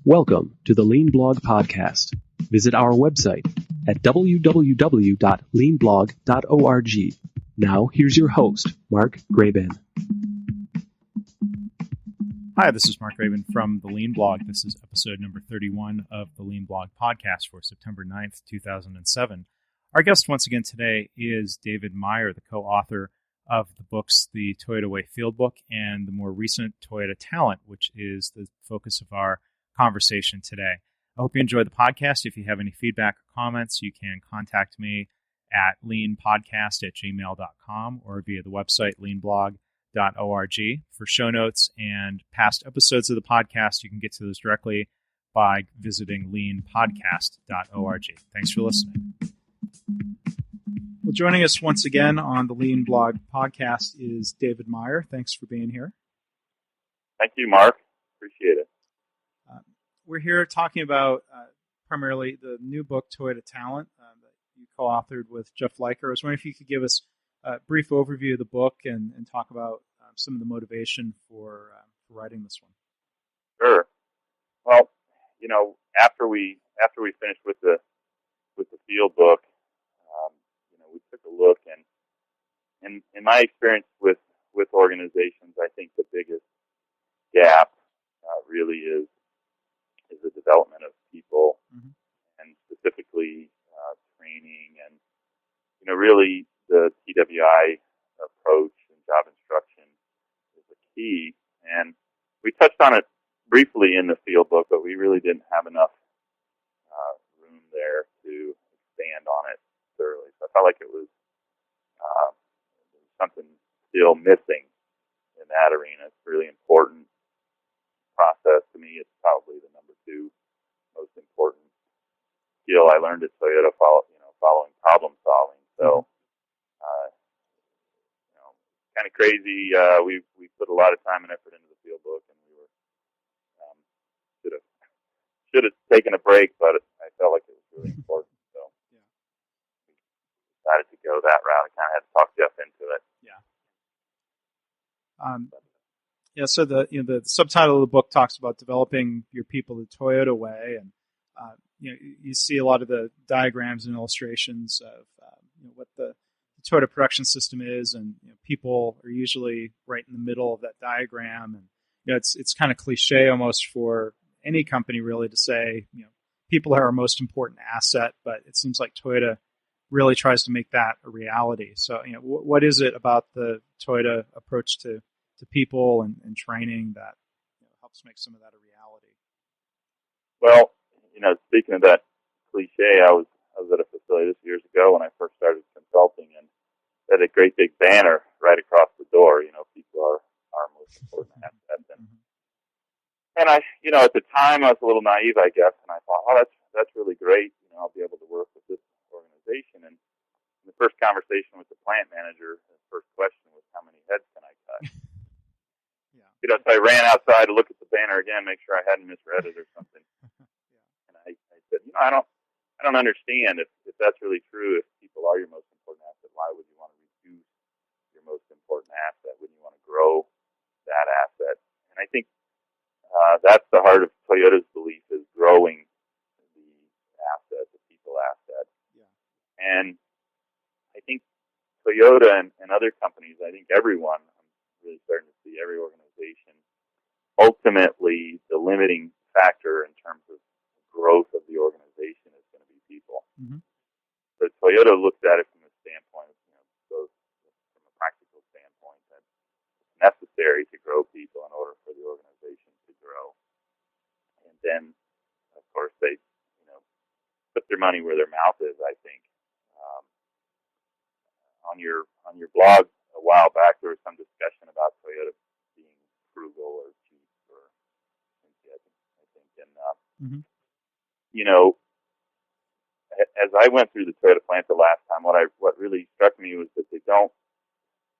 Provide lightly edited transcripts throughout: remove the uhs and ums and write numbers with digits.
Welcome to the Lean Blog Podcast. Visit our website at www.leanblog.org. Now, here's your host, Mark Graban. Hi, this is Mark Graban from the Lean Blog. This is episode number 31 of the Lean Blog Podcast for September 9th, 2007. Our guest once again today is David Meier, the co-author of the books The Toyota Way Field Book and the more recent Toyota Talent, which is the focus of our conversation today. I hope you enjoyed the podcast. If you have any feedback or comments, you can contact me at leanpodcast@gmail.com or via the website leanblog.org. For show notes and past episodes of the podcast, you can get to those directly by visiting leanpodcast.org. Thanks for listening. Well, joining us once again on the Lean Blog Podcast is David Meier. Thanks for being here. Thank you, Mark. Appreciate it. We're here talking about primarily the new book, Toyota Talent, that you co-authored with Jeff Leiker. I was wondering if you could give us a brief overview of the book and talk about some of the motivation for writing this one. Sure. Well, after we finished with the field book, we took a look, and in my experience with organizations, I think the biggest gap really is the development of people, and specifically training, and really the TWI approach and job instruction is the key. And we touched on it briefly in the field book, but we really didn't have enough room there to expand on it thoroughly. So I felt like it was something still missing in that arena. It's a really important process to me. It's probably the number 2 most important skill I learned at Toyota, following problem solving. So, kind of crazy. We put a lot of time and effort into the field book, and we were should have taken a break, but I felt like it was really important. So, we decided to go that route. I kind of had to talk Jeff into it. So the subtitle of the book talks about developing your people the Toyota way, and you see a lot of the diagrams and illustrations of what the Toyota production system is, and people are usually right in the middle of that diagram, and it's kind of cliche almost for any company really to say people are our most important asset, but it seems like Toyota really tries to make that a reality. So what is it about the Toyota approach to people and training that helps make some of that a reality? Well, speaking of that cliche, I was at a facility this years ago when I first started consulting, and they had a great big banner right across the door. People are our most important asset. And I, at the time I was a little naive, I guess, and I thought, oh, that's really great. I'll be able to work with this organization. And in the first conversation with the plant manager, the first question was, how many heads can I cut? So I ran outside to look at the banner again, make sure I hadn't misread it or something. And I said, I don't understand if that's really true. If people are your most important asset, why would you want to reduce your most important asset? Wouldn't you want to grow that asset? And I think that's the heart of Toyota's belief, is growing the asset, the people asset. Yeah. And I think Toyota and other companies, I think everyone, I'm really starting to see every organization, ultimately the limiting factor in terms of growth of the organization is going to be people. So Toyota looks at it from the standpoint of, from a practical standpoint, that it's necessary to grow people in order for the organization to grow. And then, of course, they, put their money where their mouth is, I think. On your blog a while back, there was some discussion about Toyota being frugal or cheap, or I think. And as I went through the Toyota plant the last time, what really struck me was that they don't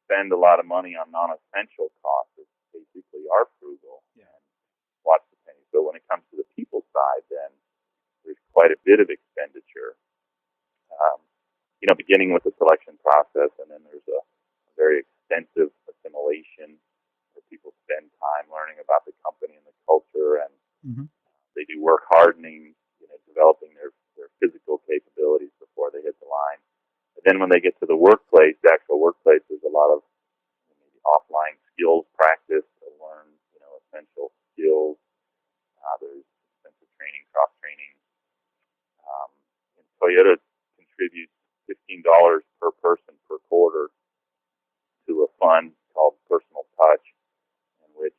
spend a lot of money on non-essential costs. They basically are frugal and watch the penny. So when it comes to the people side, then there's quite a bit of expenditure. Beginning with the selection process, and then there's a very extensive assimilation where people spend time learning about the company and the culture, and they do work hardening, developing their physical capabilities before they hit the line. And then when they get to the workplace, the actual workplace, there's a lot of maybe offline skills practice to learn, essential skills. There's extensive training, cross-training. And Toyota contributes $15 per person per quarter to a fund called Personal Touch, in which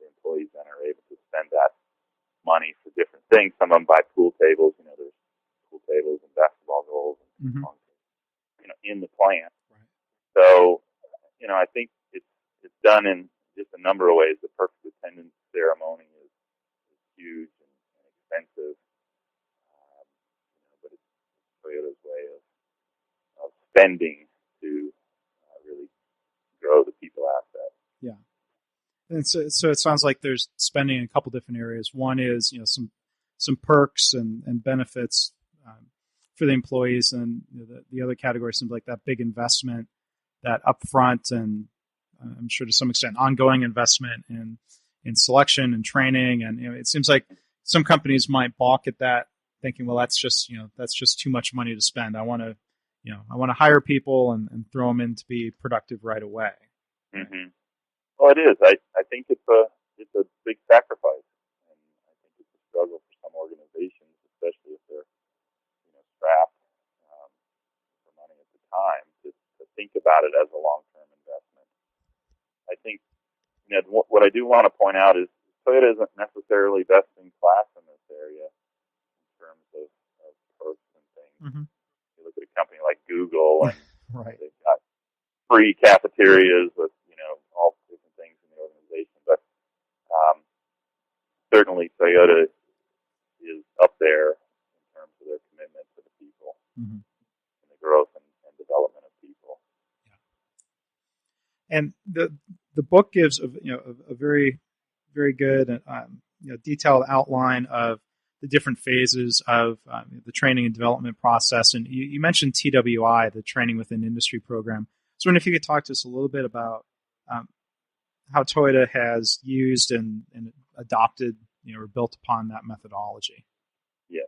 the employees then are able to spend that money for different things. Some of them buy pool tables. There's pool tables and basketball goals and in the plant. Right. So, I think it's done in just a number of ways. The perfect attendance ceremony is huge and expensive, but it's Toyota's way of spending to really grow the people asset. Yeah. And so it sounds like there's spending in a couple different areas. One is, some perks and benefits for the employees, and the other category seems like that big investment, that upfront, and I'm sure to some extent ongoing investment in selection and training. And it seems like some companies might balk at that, thinking, well, that's just too much money to spend. I want to hire people and throw them in to be productive right away. Mm-hmm. Well, it is. I think it's a big sacrifice, and I think it's a struggle for some organizations, especially if they're strapped for money at the time, to think about it as a long-term investment. I think what I do want to point out is Toyota isn't necessarily best in class in this area in terms of perks and things. Mm-hmm. You look at a company like Google, and right. they've got free cafeterias with all different things in the organization, but certainly Toyota is up there in terms of their commitment to the people and the growth and development of people. Yeah. And the book gives a very, very good detailed outline of the different phases of the training and development process. And you mentioned TWI, the Training Within Industry program. So I wonder if you could talk to us a little bit about how Toyota has used and adopted, or built upon that methodology. Yes.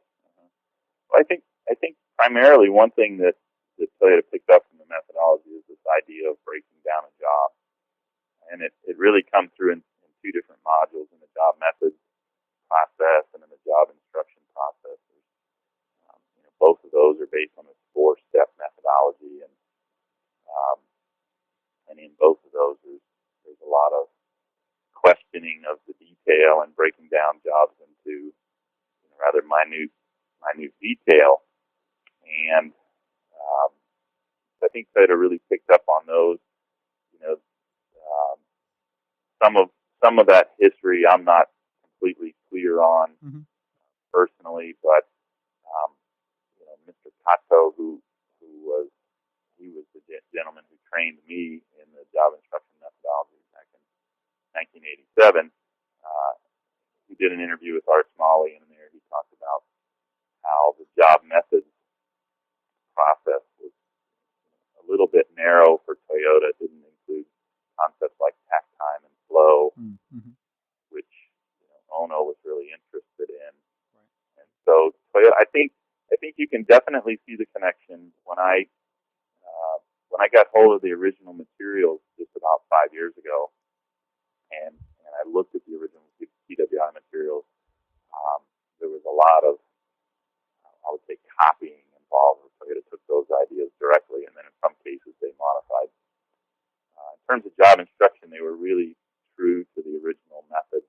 Well, I think primarily one thing that Toyota picked up from the methodology is this idea of breaking down a job, and it really comes through in two different modules: in the job methods process and in the job instruction process. Both of those are based on this 4-step methodology, and in both of those there's a lot of questioning of the detail and breaking down jobs into rather minute detail. And I think Toyota really picked up on those. Some of that history I'm not completely clear on personally, but Mr. Kato, who was the gentleman who trained me in the job instruction methodology back in 1987. He did an interview with Art Smalley, and there he talked about how the job methods process was a little bit narrow for Toyota. It didn't include concepts like tack time and flow, which Ono was really interested in. Right. And so Toyota, I think you can definitely see the connection. When I got hold of the original materials just about 5 years ago, and I looked at the original TWI materials, there was a lot of, I would say, copying involved. Toyota took those ideas directly, and then in some cases they modified. In terms of job instruction, they were really true to the original method.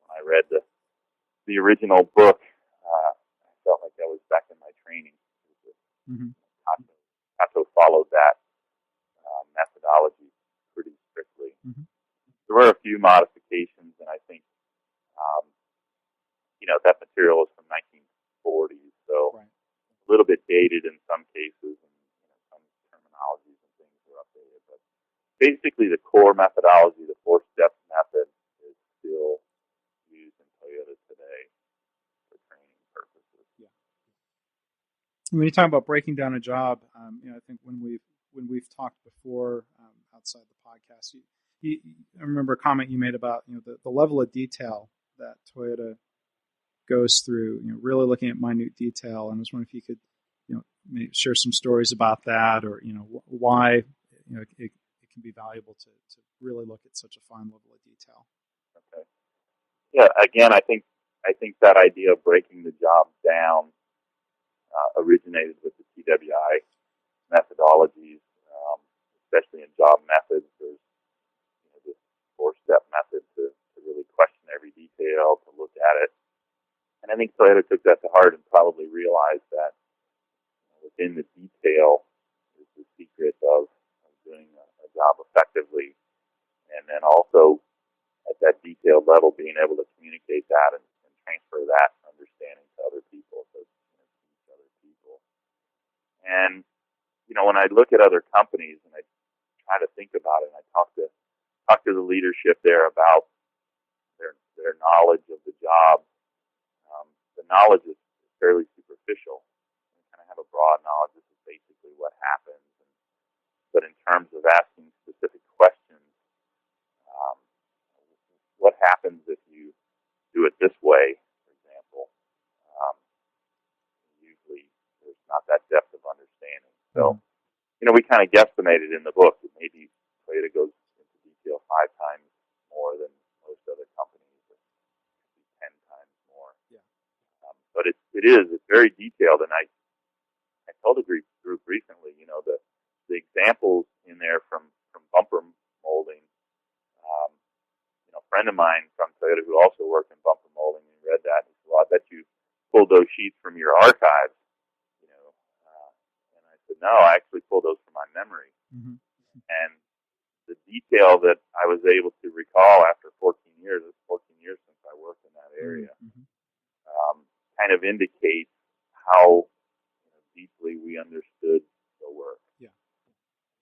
When I read the original book, I felt like that was back in my training. Kato followed that methodology pretty strictly. There were a few modifications, and I think that material is from 1940s, so right. a little bit dated in some cases, and some terminologies and things were updated. But basically, the core methodology, the 4-step method, is still used in Toyota today for training purposes. Yeah. When you talk about breaking down a job, I think when we've talked before outside the podcast, I remember a comment you made about the level of detail that Toyota goes through, really looking at minute detail. And I was wondering if you could, maybe share some stories about that, or why it can be valuable to really look at such a fine level of detail. Okay. Yeah. Again, I think that idea of breaking the job down originated with the TWI methodologies, especially in job methods. There's this 4-step method to really question every detail, to look at it. And I think Toyota took that to heart and probably realized that within the detail is the secret of doing a job effectively. And then also at that detailed level, being able to communicate that and transfer that understanding to other people, so teach other people. And when I look at other companies and I try to think about it, and I talk to the leadership there about their knowledge of the job, the knowledge is fairly superficial. We kind of have a broad knowledge. This is basically what happens. But in terms of asking specific questions, what happens if you do it this way, for example? Usually there's not that depth of understanding. So, we kind of guesstimated in the book that maybe Toyota goes into detail 5 times more than most other companies, or 10 times more. Yeah. But it's very detailed, and I told a group recently, the examples in there from bumper molding. A friend of mine from Toyota who also worked in bumper molding, and read that, and he said, "Well, I bet you pulled those sheets from your archives." And I said, "No, I actually pulled those from my memory." Mm-hmm. And the detail that I was able to recall after 14 years, it's 14 years since I worked in that area, kind of indicates how deeply we understood the work. Yeah.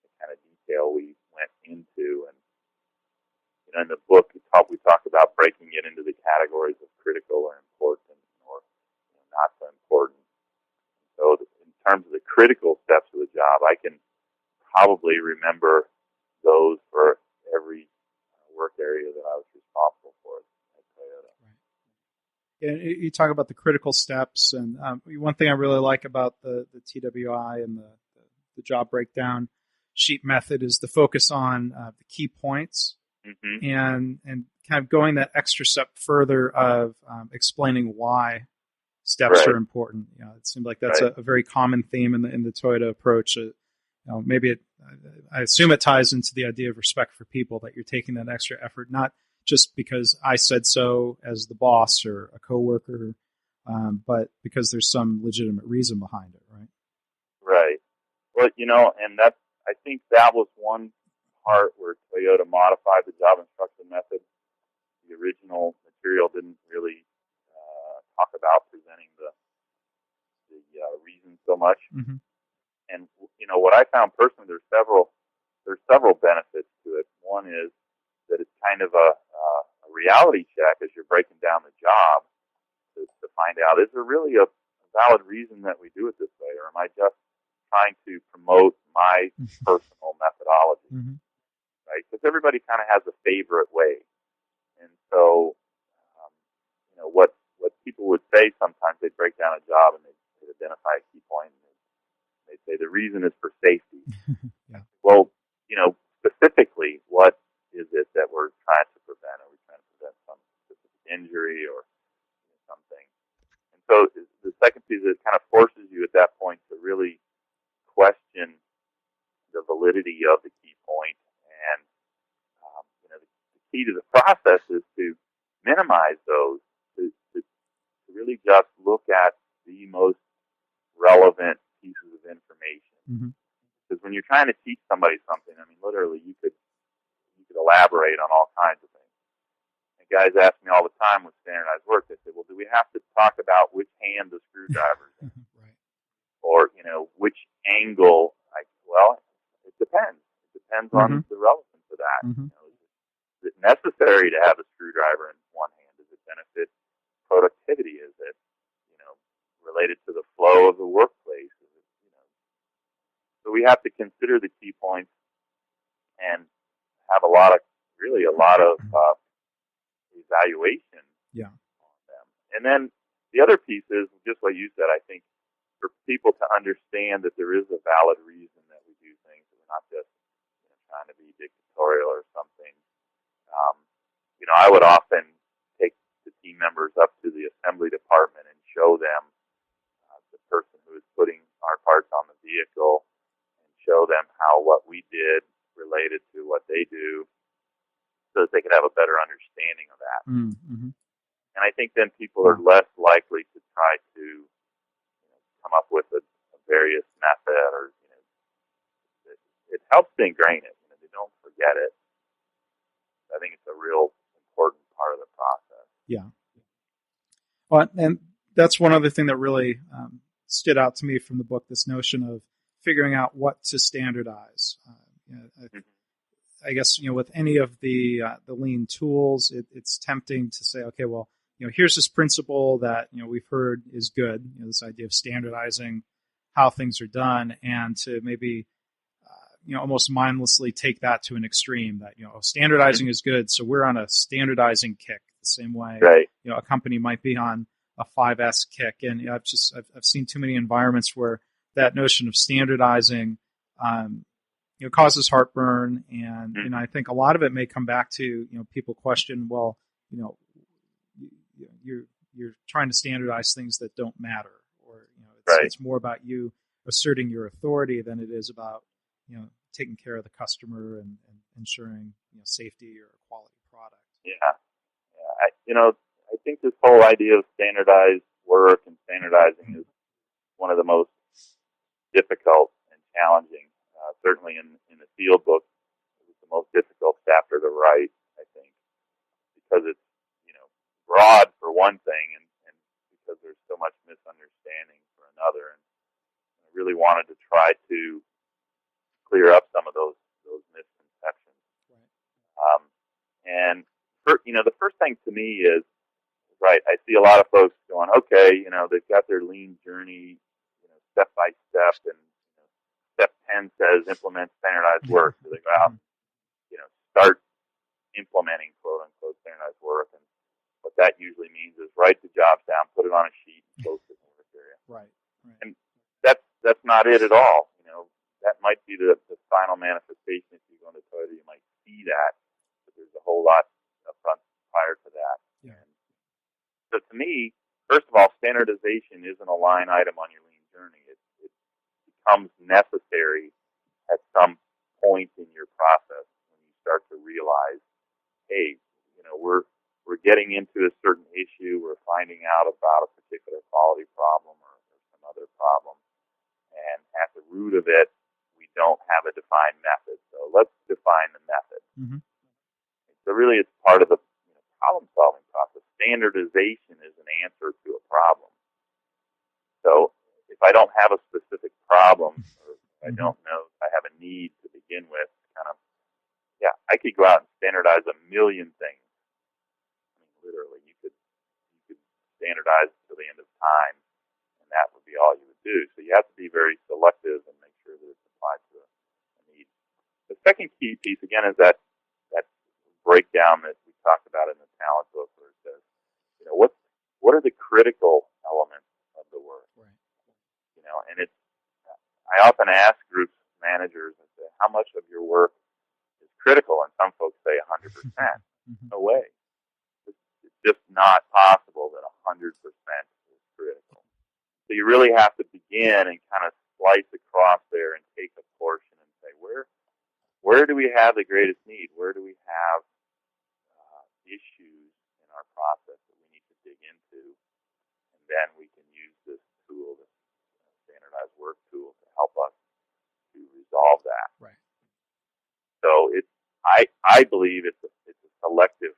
The kind of detail we went into. And in the book, we talk about breaking it into the categories of critical or important, or not so important. So in terms of the critical steps of the job, I can probably remember those for every work area that I was responsible for at Toyota. Right. Yeah, you talk about the critical steps, and one thing I really like about the TWI and the job breakdown sheet method is the focus on the key points. Mm-hmm. And kind of going that extra step further of explaining why steps are important. It seems like that's a very common theme in the Toyota approach. Maybe I assume it ties into the idea of respect for people, that you're taking that extra effort, not just because I said so as the boss or a coworker, but because there's some legitimate reason behind it, right? Right. Well, and I think that was one part where Toyota modified the job instruction method. The original material didn't really talk about presenting the reason so much. Mm-hmm. And what I found personally, there's several benefits to it. One is that it's kind of a reality check as you're breaking down the job to find out, is there really a valid reason that we do it this way, or am I just trying to promote my personal methodology? Mm-hmm. Right? Because everybody kind of has a favorite way. And so, what people would say sometimes, they'd break down a job and they'd identify a key point, and they'd say the reason is for safety. Yeah. Well, specifically, what is it that we're trying to prevent? Are we trying to prevent some specific injury or something? And so the second piece is it kind of forces you at that point to really question the validity of the key point. And the key to the process is to minimize those, to really just look at the most relevant pieces of information. Mm-hmm. Because when you're trying to teach somebody something, literally you could elaborate on all kinds of things. And guys ask me all the time with standardized work, they say, well, do we have to talk about which hand the screwdriver's in? Right. Or, which angle? Well, it depends. It depends on the relevance of that. Mm-hmm. Is it necessary to have a screwdriver in one hand? Does it benefit productivity? Is it, related to the flow of the workplace? Is it, So we have to consider the key points and have a lot of evaluation Yeah. on them. And then the other piece is just what you said. I think for people to understand that there is a valid reason that we do things, that we're not just trying to be dictatorial or something. I would often take the team members up to the assembly department and show them the person who is putting our parts on the vehicle, and show them how what we did related to what they do, so that they could have a better understanding of that. Mm-hmm. And I think then people are less likely to try to come up with a various method, or it helps to ingrain it. They don't forget it. I think it's a real important part of the process. Yeah. Well, and that's one other thing that really stood out to me from the book, this notion of figuring out what to standardize. I guess, with any of the lean tools, it's tempting to say, okay, well, here's this principle that, we've heard is good, this idea of standardizing how things are done, and to maybe, almost mindlessly take that to an extreme that, standardizing is good, so we're on a standardizing kick, the same way, right. A company might be on a 5S kick. And I've seen too many environments where that notion of standardizing, causes heartburn. And, I think a lot of it may come back to, people question, well, you're trying to standardize things that don't matter, or, it's more about you asserting your authority than it is about, taking care of the customer and ensuring, safety or a quality product. Yeah. I think this whole idea of standardized work and standardizing is one of the most difficult and challenging. Certainly in the field book, it was the most difficult chapter to write, I think, because it's, broad for one thing, and because there's so much misunderstanding for another. And I really wanted to try to clear up some of those misconceptions. Right. And the first thing to me is, right, I see a lot of folks going, okay, they've got their lean journey, step by step, and step 10 says implement standardized work. So they go out, start implementing quote unquote standardized work. And what that usually means is write the jobs down, put it on a sheet, and post it in the work area. Right. And that's not it at all. That might be the final manifestation. If you go into Toyota, you might see that, but there's a whole lot up front prior to that. Yeah. And so to me, first of all, standardization isn't a line item on your lean journey. It becomes necessary at some point in your process when you start to realize, hey, we're getting into a certain issue, we're finding out about a particular quality problem or some other problem, and at the root of it, we don't have a defined method. So let's define the method. Mm-hmm. So really, it's part of the problem-solving process. Standardization is an answer to a problem. So if I don't have a specific problem, or I don't know, I have a need to begin with, I could go out and standardize a million things. I mean, literally, you could standardize until the end of time, and that would be all you would do. So you have to be very selective and make sure that it's applied to a need. The second key piece, again, is that breakdown that we talked about in the talent book, where it says, what are the critical elements of the work? Right. And I often ask groups, managers, and say, how much of your work is critical? And some folks say 100%. No way. It's just not possible that 100% is critical. So you really have to begin and kind of slice across there and take a portion and say, where do we have the greatest need? Where do we have issues in our process that we need to dig into? And then we can use this tool, this standardized work tool, to help us to resolve that. Right. So I believe it's a selective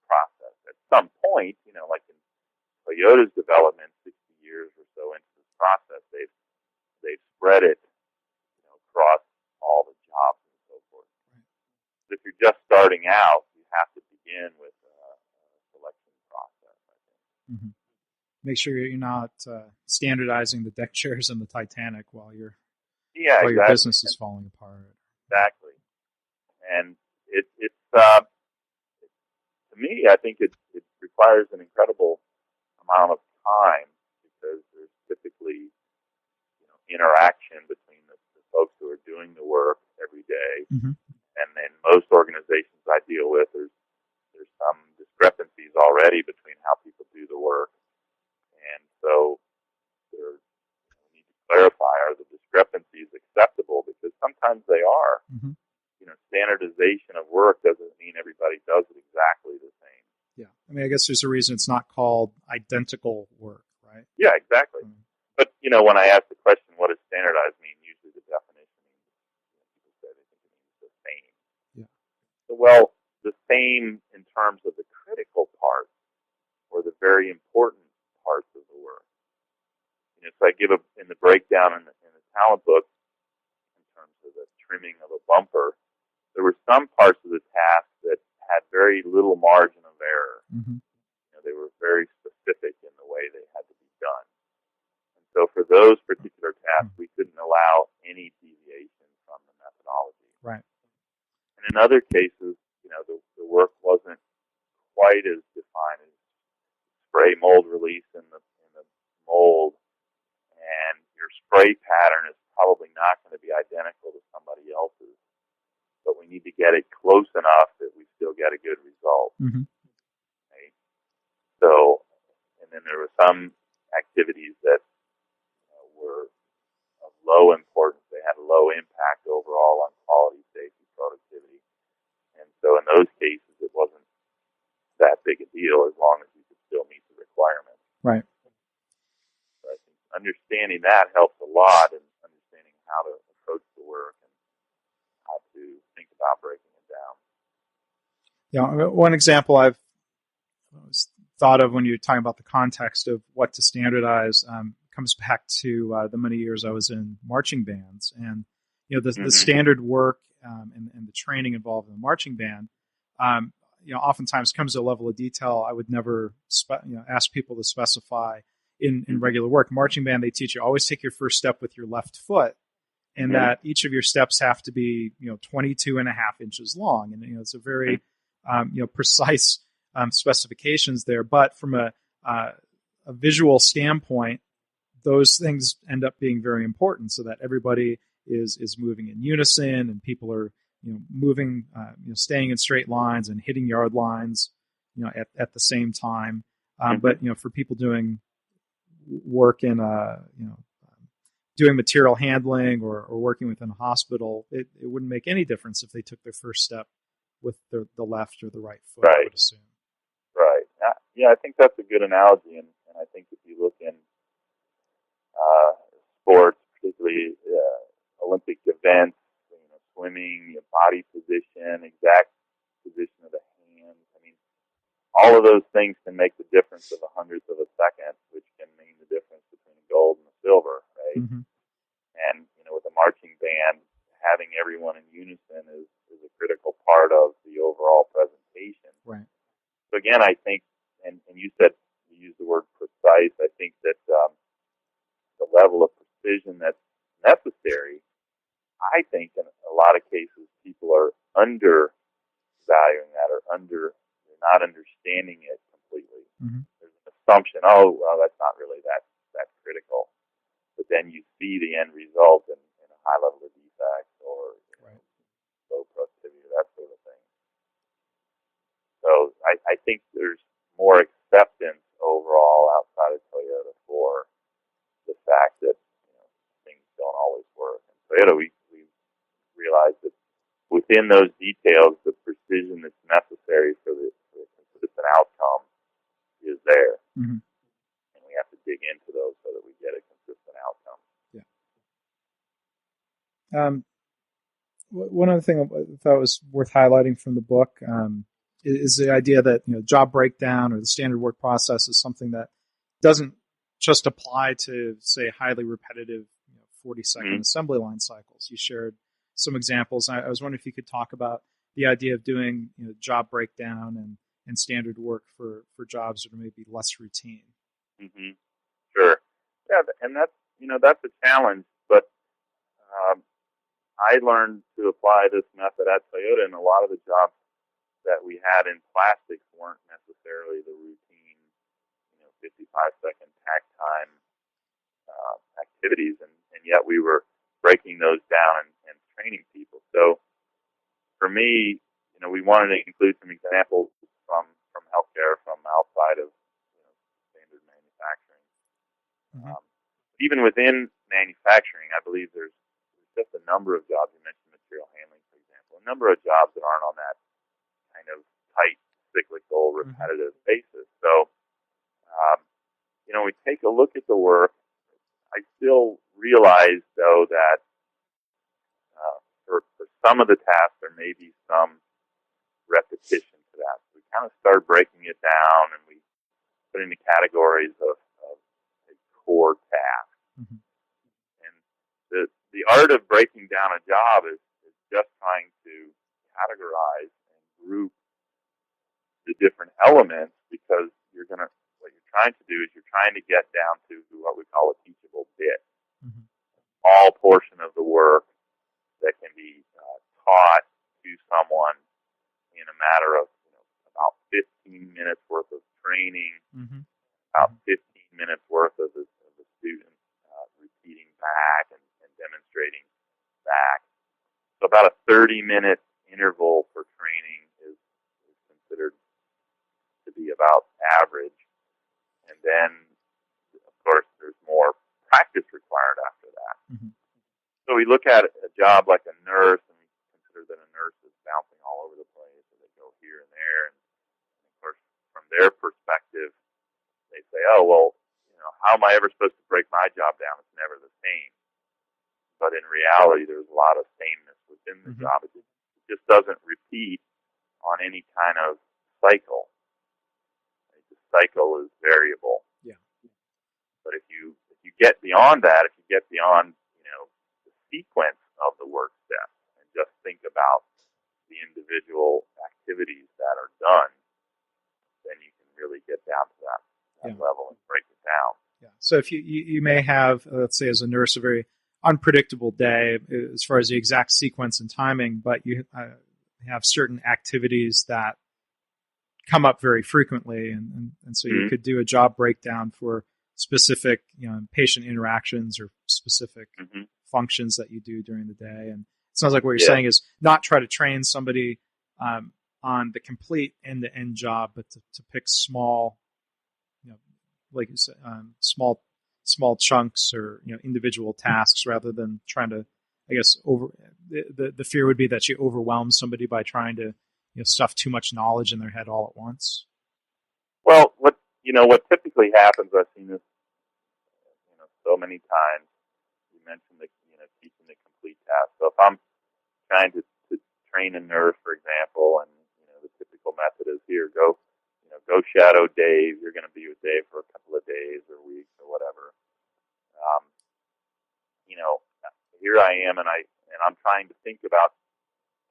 process. At some point, like in Toyota's development, 60 years or so into this process, they've spread it, across all the jobs and so forth. Right. But if you're just starting out, you have to begin with a selection process, I think. Mm-hmm. Make sure you're not standardizing the deck chairs in the Titanic while your business is falling apart. Exactly. And it's to me, I think it requires an incredible amount of time because there's typically interaction between the folks who are doing the work every day, and then most organizations I deal with, there's some discrepancies already between how people do the work, and so we need to clarify, are the discrepancies acceptable? Because sometimes they are. Standardization of work doesn't mean everybody does it exactly the same. Yeah, I mean, I guess there's a reason it's not called identical work, right? Yeah, exactly. But, when I ask the question, what does standardize mean? Usually the definition means, people say they think it means the same. Yeah. So, well, the same in terms of the critical parts or the very important parts of the work. So I give in the breakdown in the talent book, in terms of the trimming of a bumper, there were some parts of the task that had very little margin of error. They were very specific in the way they had to be done. So for those particular tasks, we couldn't allow any deviation from the methodology. Right. And in other cases, the work wasn't quite as defined as spray mold release in the mold, and your spray pattern is probably not going to be identical to somebody else's, but we need to get it close enough that we still get a good result. Right? So, and then there were some activities that were of low importance. They had a low impact overall on quality, safety, productivity. And so in those cases, it wasn't that big a deal as long as you could still meet the requirements. Right. So I think understanding that helps a lot in understanding how to approach the work and how to think about breaking it down. Yeah, one example I've thought of when you're talking about the context of what to standardize comes back to the many years I was in marching bands, and the standard work and the training involved in the marching band, oftentimes comes to a level of detail I would never ask people to specify in regular work. Marching band, they teach you always take your first step with your left foot, and that each of your steps have to be 22 and a half inches long, and it's a very precise specifications there. But from a visual standpoint, those things end up being very important, so that everybody is moving in unison, and people are moving, staying in straight lines and hitting yard lines, at the same time. But for people doing work in doing material handling or working within a hospital, it wouldn't make any difference if they took their first step with the left or the right foot, right. I would assume. Right. Yeah, I think that's a good analogy, and I think if you look in sports, particularly Olympic events, swimming, body position, exact position of the hands, all of those things can make the difference of a hundredth of a second, which can mean the difference between a gold and a silver, right? And, with a marching band, having everyone in unison is a critical part of the overall presentation. Right. So again, I think, and you said, you used the word precise, I think that the level of precision that's necessary, I think in a lot of cases people are undervaluing that, or they're not understanding it completely. There's an assumption, that's not really that critical. But then you see the end result in a high level of defects or low productivity, that sort of thing. So I think there's more acceptance overall outside of Toyota for the fact that things don't always work. In Toyota, we realize that within those details, the precision that's necessary for the consistent outcome is there. And we have to dig into those so that we get a consistent outcome. Yeah. One other thing I thought was worth highlighting from the book is the idea that job breakdown or the standard work process is something that doesn't just apply to, say, highly repetitive 40-second assembly line cycles. You shared some examples. I was wondering if you could talk about the idea of doing job breakdown and standard work for jobs that are maybe less routine. Sure. Yeah, and that's a challenge, but I learned to apply this method at Toyota, and a lot of the jobs that we had in plastics weren't necessarily the routine 55-second activities, and yet we were breaking those down and training people. So for me, we wanted to include some examples from healthcare, from outside of standard manufacturing. Mm-hmm. Even within manufacturing, I believe there's just a number of jobs. You mentioned material handling, for example, a number of jobs that aren't on that kind of tight, cyclical, repetitive basis. So, we take a look at the work. I still realize, though, that for some of the tasks, there may be some repetition to that. So we kind of start breaking it down, and we put into categories of a core task. Mm-hmm. And the art of breaking down a job is just trying to categorize and group the different elements, because what you're trying to do is you're trying to get down to what we call a teachable bit. Mm-hmm. All portion of the work that can be taught to someone in a matter of about 15 minutes worth of training, mm-hmm. about 15 minutes worth of the student repeating back and demonstrating back. So about a 30-minute interval for training is considered to be about average. And then, of course, there's more practice required after that. Mm-hmm. So we look at a job like a nurse, and we consider that a nurse is bouncing all over the place, and they go here and there. And of course, from their perspective, they say, oh, well, how am I ever supposed to break my job down? It's never the same. But in reality, there's a lot of sameness within the mm-hmm. job. It just doesn't repeat on any kind of cycle. The cycle is variable. Yeah. But if you get beyond that, if you get beyond the sequence of the work steps and just think about the individual activities that are done, then you can really get down to that level and break it down. Yeah. So if you may have, let's say, as a nurse, a very unpredictable day as far as the exact sequence and timing, but you have certain activities that come up very frequently, and so you could do a job breakdown for specific patient interactions or specific functions that you do during the day. And it sounds like what you're saying is not try to train somebody on the complete end-to-end job, but to pick small, like you said, small chunks or individual tasks, rather than trying to, I guess, the fear would be that you overwhelm somebody by trying to stuff too much knowledge in their head all at once. Well, what typically happens, I've seen this so many times. You mentioned teaching the complete task. So if I'm trying to train a nurse, for example, and the typical method is here, go shadow Dave. You're going to be with Dave for a couple of days or weeks or whatever. Here I am, and I'm trying to think about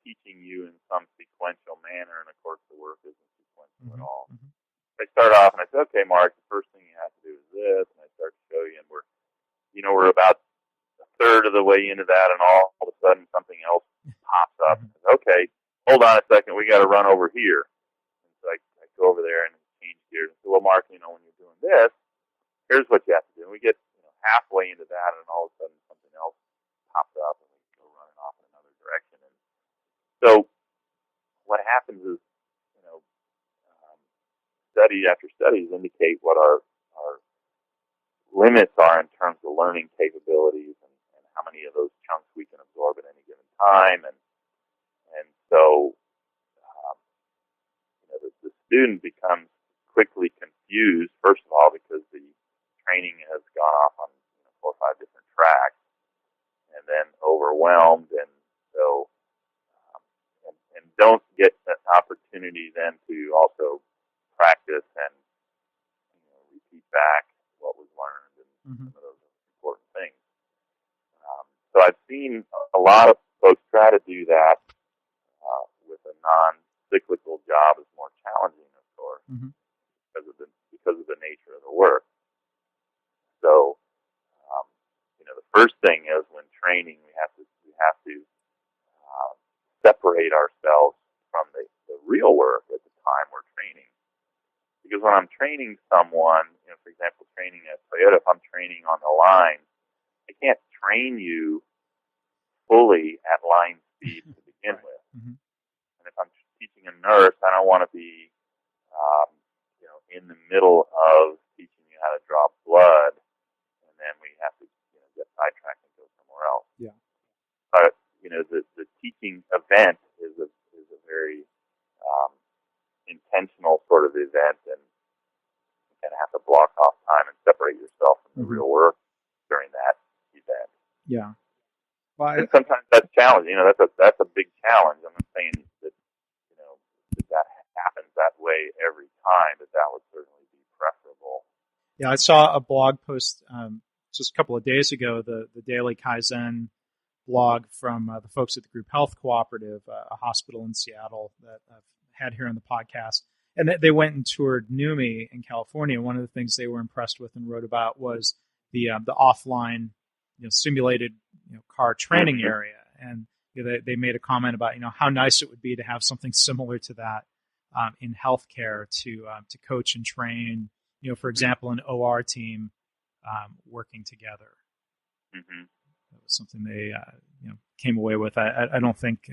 teaching you in some sequential manner, and of course the work isn't sequential at all. Mm-hmm. I start off and I say, okay, Mark, the first thing you have to do is this, and I start to show you, and we're about a third of the way into that, and all of a sudden something else pops up. Okay, hold on a second, we got to run over here. And so I go over there and change gears and say, well, Mark, when you're doing this, here's what you have to do. And we get halfway into that, and all of a sudden something else pops up, and we go running off in another direction. And so what happens is, study after studies indicate what our limits are in terms of learning capabilities and how many of those chunks we can absorb at any given time. And so the student becomes quickly confused, first of all, because the training has gone off on 4 or 5 different tracks, and then overwhelmed, and so and don't get an opportunity then to also practice and repeat back what was learned and some of those important things. So I've seen a lot of folks try to do that with a non-cyclical job is more challenging, of course, because of the nature of the work. So the first thing is, when training, we have to separate ourselves from the real work at the time we're training. Because when I'm training someone, for example, training at Toyota, if I'm training on the line, I can't train you fully at line speed to begin with. Mm-hmm. And if I'm teaching a nurse, I don't want to be, in the middle of teaching you how to draw blood, and then we have to, get sidetracked and go somewhere else. Yeah. But the teaching event is a very intentional sort of event, and you kind of have to block off time and separate yourself from the real work during that event. Yeah. Well, And sometimes that's challenging. That's a big challenge. I'm not saying that that happens that way every time, but that would certainly be preferable. Yeah, I saw a blog post just a couple of days ago, the Daily Kaizen blog from the folks at the Group Health Cooperative, a hospital in Seattle that I've had here on the podcast. And they went and toured NUMMI in California. One of the things they were impressed with and wrote about was the offline, simulated, car training area. And they made a comment about, how nice it would be to have something similar to that in healthcare to coach and train, for example, an OR team working together. Mm-hmm. That was something they came away with. I don't think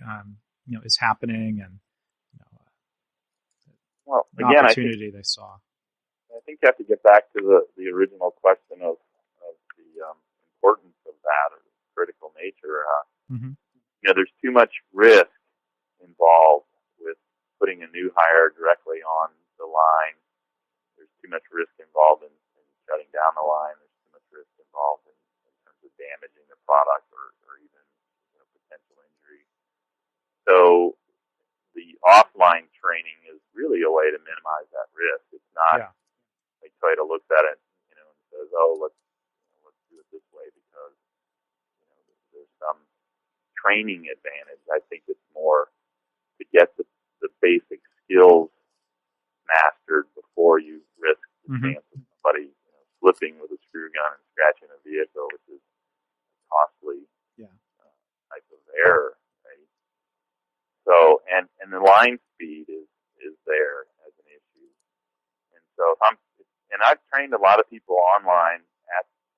is happening, and well, an again, opportunity they saw. I think you have to get back to the original question of the importance of that, or the critical nature. There's too much risk involved with putting a new hire directly on the line. There's too much risk involved in shutting down the line. There's too much risk involved in terms of damaging the product or even potential injury. So the offline training is really a way to minimize that risk. It's not like Toyota looks at it, and says, "Oh, let's do it this way because there's some training advantage." I think it's more to get the basic skills mastered before you risk the chance of somebody slipping with a screw gun and scratching a vehicle, which is a costly type of error. Right? So, and the line speed is there as an issue. And so I've trained a lot of people online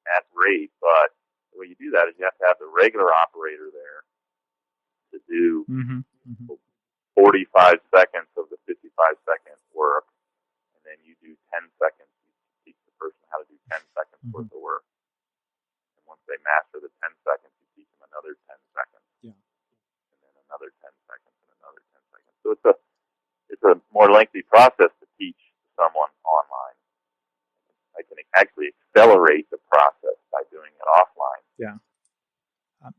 at rate, but the way you do that is you have to have the regular operator there to do 45 seconds of the 55-second work, and then you do 10 seconds. You teach the person how to do 10 seconds worth of work. And once they master the 10 seconds, you teach them another 10 seconds. Yeah. And then another 10 seconds and another 10 seconds. So it's a more lengthy process to teach someone online. I can actually accelerate the process by doing it offline. Yeah.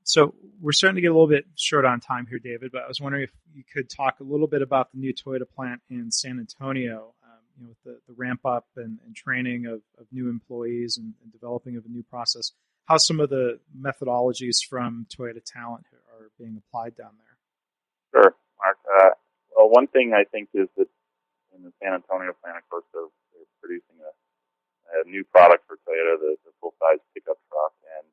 So we're starting to get a little bit short on time here, David, but I was wondering if you could talk a little bit about the new Toyota plant in San Antonio, with the ramp up and training of new employees and developing of a new process. How some of the methodologies from Toyota Talent are being applied down there? Sure, Mark. Well, one thing I think is that in the San Antonio plant, of course, they're producing a new product for Toyota, the full-size pickup truck, and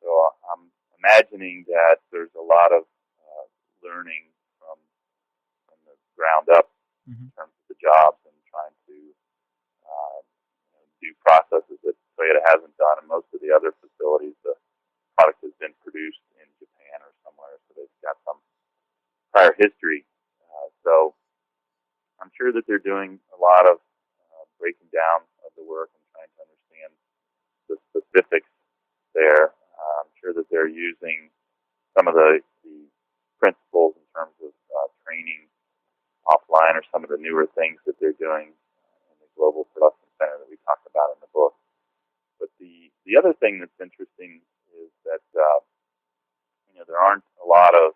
so I'm imagining that there's a lot of learning from the ground up in terms of the jobs and trying to do processes that Toyota hasn't done. And most of the other facilities, the product has been produced in Japan or somewhere, so they've got some prior history. So I'm sure that they're doing a lot of breaking down of the work and trying to understand the specifics there. I'm sure that they're using some of the principles in terms of training offline, or some of the newer things that they're doing in the global production center that we talked about in the book. But the other thing that's interesting is that there aren't a lot of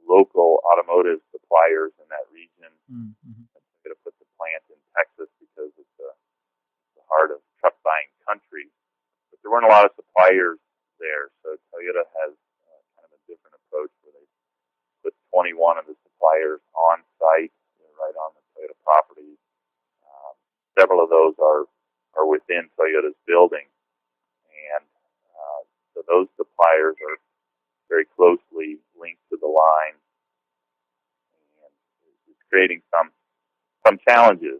local automotive suppliers in that region. They're going to put the plant in Texas because it's the heart of truck buying country. But there weren't a lot of suppliers there, so Toyota has kind of a different approach where they put 21 of the suppliers on site, right on the Toyota property. Several of those are within Toyota's building, and so those suppliers are very closely linked to the line, and it's creating some challenges.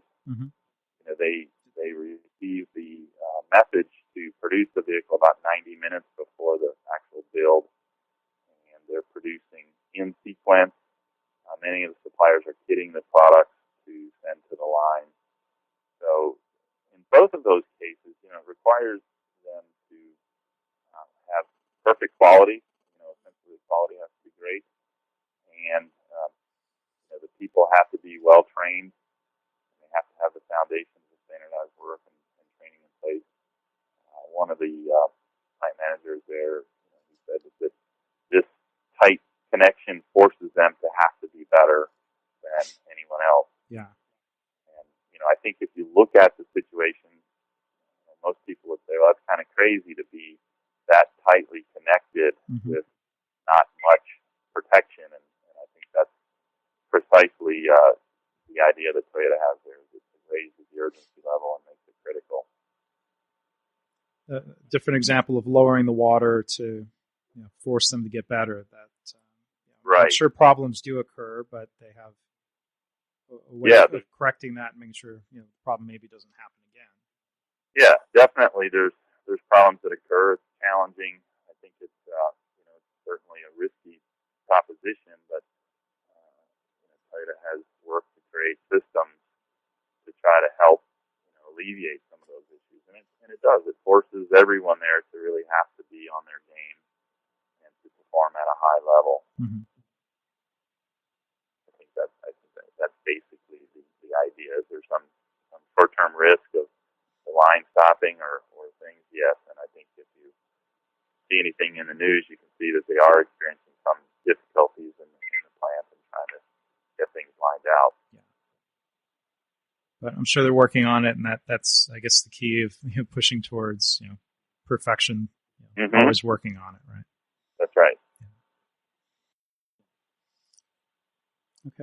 They receive the message to produce the vehicle about 90 minutes before the actual build, and they're producing in sequence. Many of the suppliers are kitting the products to send to the line. So in both of those cases, it requires them to have perfect quality. Essentially the quality has to be great, and the people have to be well trained. They have to have the foundations of standardized work and training in place. One of the site managers there, he said that this tight connection forces them to have to be better than anyone else. Yeah. And I think if you look at the situation, most people would say, well, that's kind of crazy to be that tightly connected with not much protection. And I think that's precisely the idea that Toyota has there. It raises the urgency level and makes it critical. A different example of lowering the water to force them to get better. That right. I'm sure problems do occur, but they have a way of correcting that and making sure the problem maybe doesn't happen again. Yeah, definitely. There's problems that occur. It's challenging. I think it's certainly a risky proposition, but Toyota has worked to create systems to try to help alleviate some of those issues, and it does. It forces everyone there to really have to be on their game and to perform at a high level. Mm-hmm. I think that's basically the idea. Is there some short-term risk of the line stopping or things? Yes, and I think if you see anything in the news, you can see that they are experiencing some difficulties in the plant and trying to get things lined out. Yeah. But I'm sure they're working on it, and that's I guess the key of pushing towards perfection. Always working on it, right? That's right. Yeah.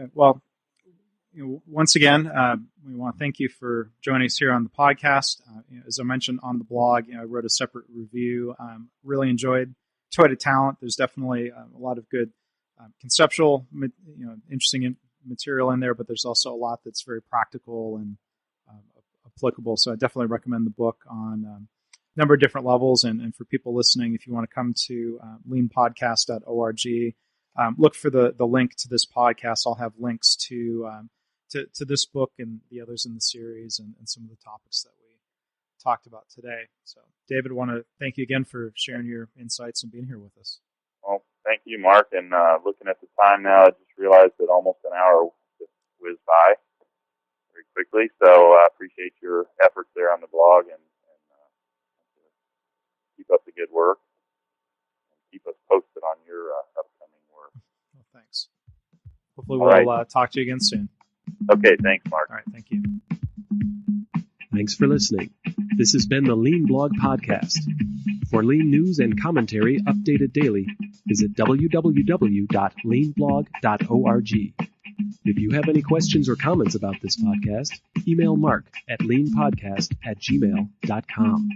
Okay. Well, once again, we want to thank you for joining us here on the podcast. As I mentioned on the blog, I wrote a separate review. Really enjoyed Toyota Talent. There's definitely a lot of good conceptual, interesting material in there, but there's also a lot that's very practical and applicable. So I definitely recommend the book on a number of different levels. And for people listening, if you want to come to leanpodcast.org, look for the link to this podcast. I'll have links to this book and the others in the series and some of the topics that we talked about today. So, David, I want to thank you again for sharing your insights and being here with us. Well, thank you, Mark. And looking at the time now, I just realized that almost an hour just whizzed by very quickly. So I appreciate your efforts there on the blog and keep up the good work and keep us posted on your upcoming work. Well, thanks. Hopefully we'll talk to you again soon. Okay, thanks, Mark. All right, thank you. Thanks for listening. This has been the Lean Blog Podcast. For Lean news and commentary updated daily, visit www.leanblog.org. If you have any questions or comments about this podcast, email Mark at leanpodcast@gmail.com.